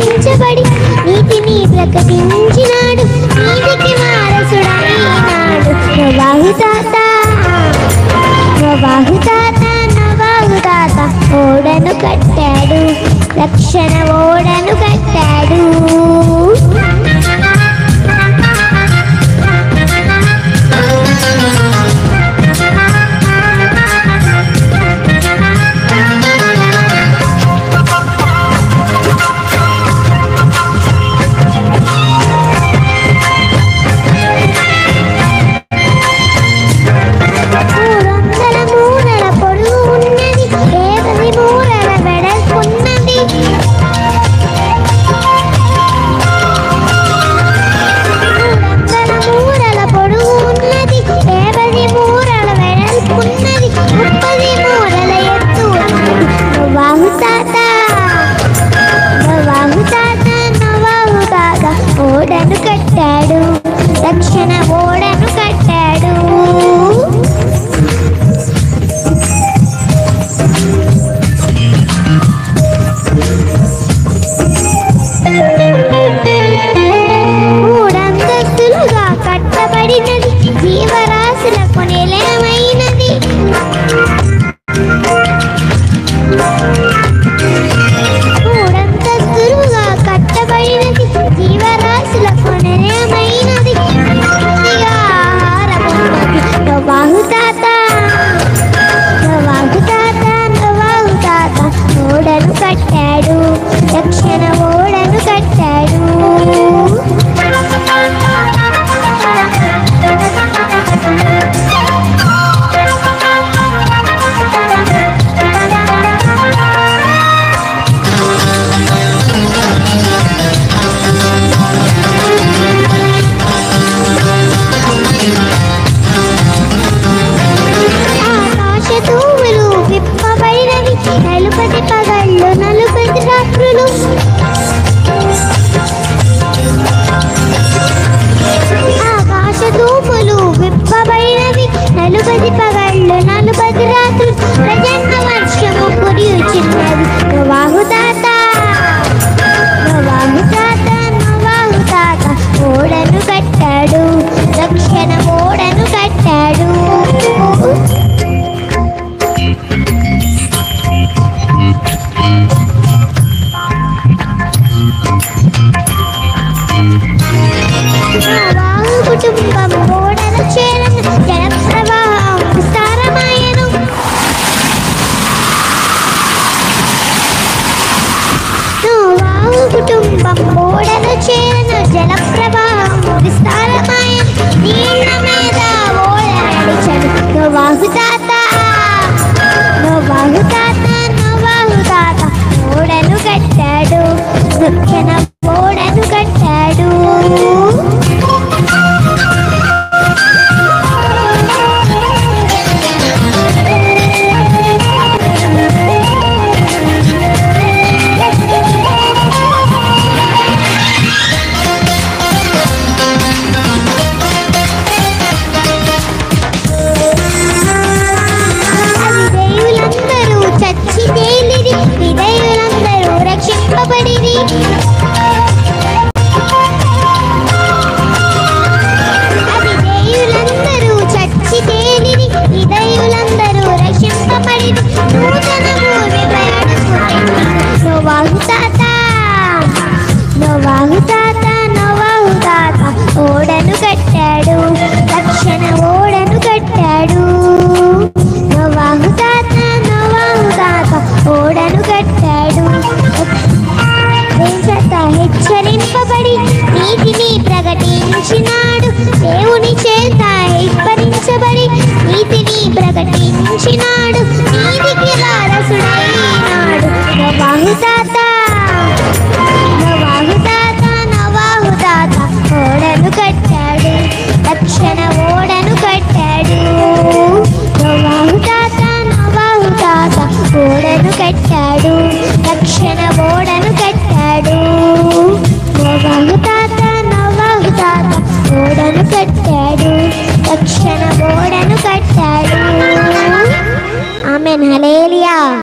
హెచ్చరించబడి నీతిని ప్రకటించినాడు, నీతికి వారసుడైనాడు. నోవాహు తాత, నోవాహు తాత, నోవాహు తాత ఓడను కట్టాడు, రక్షణ ఓడను కట్టాడు. ఓడను కట్టాడు, రక్షణ ఓడను కట్టాడు. మూడంతస్తులుగా కట్టబడినది, జీవరాశులకు నిలయమైనది. మూడంతస్తులుగా కట్టబడినది, జీవరాశులకు నిలయమైనది. నోవాహు తాత, నోవాహు తాత, నోవాహు తాత ఓడను కట్టాడు, రక్షణ ఓడను కట్టాడు. తూములు విప్పబడినవి, నలుపది పగళ్ళు నలుపది రాత్రులు. ఆకాశ తూములు విప్పబడినవి, నలుపది పగళ్ళు నలుపది రాత్రులు. ప్రజన్న వర్షము కురియుచున్నది. నోవాహు తాత, నోవాహు తాత, నోవాహు తాత ఓడను కట్టాడు, రక్షణ ఓడను కట్టాడు. నోవాహు కుటుంబం ఓడను చేరను, జల ప్రవాహం విస్తారమాయెను. నోవాహు కుటుంబం ఓడను చేరను, జల ప్రవాహం విస్తారమాయెను. నీళ్ల మీద ఓడ నడిచెను. నోవాహు తాత, నోవాహు తాత, నోవాహు తాత ఓడను కట్టాడు, రక్షణ ఓడను కట్టాడు. అవిధేయులందరూ చచ్చి తేలిరి, విధేయులందరూ రక్షింపబడిరి. అవిధేయులందరూ చచ్చి తేలిరి, విధేయులందరూ రక్షింపబడిరి. నూతన భూమి ప్రయాణించుటకు నోవాహు తాత, నోవాహు తాత, నోవాహు తాత ఓడను కట్టాడు, రక్షణ ఓడను కట్టాడు. నోవాహు తాత, నోవాహు తాత ఓడను కట్టాడు. చేత హెచ్చరింపబడి నీతిని ప్రకటించినాడు, దేవుని చేత హెచ్చరించబడి నీతిని ప్రకటించినాడు.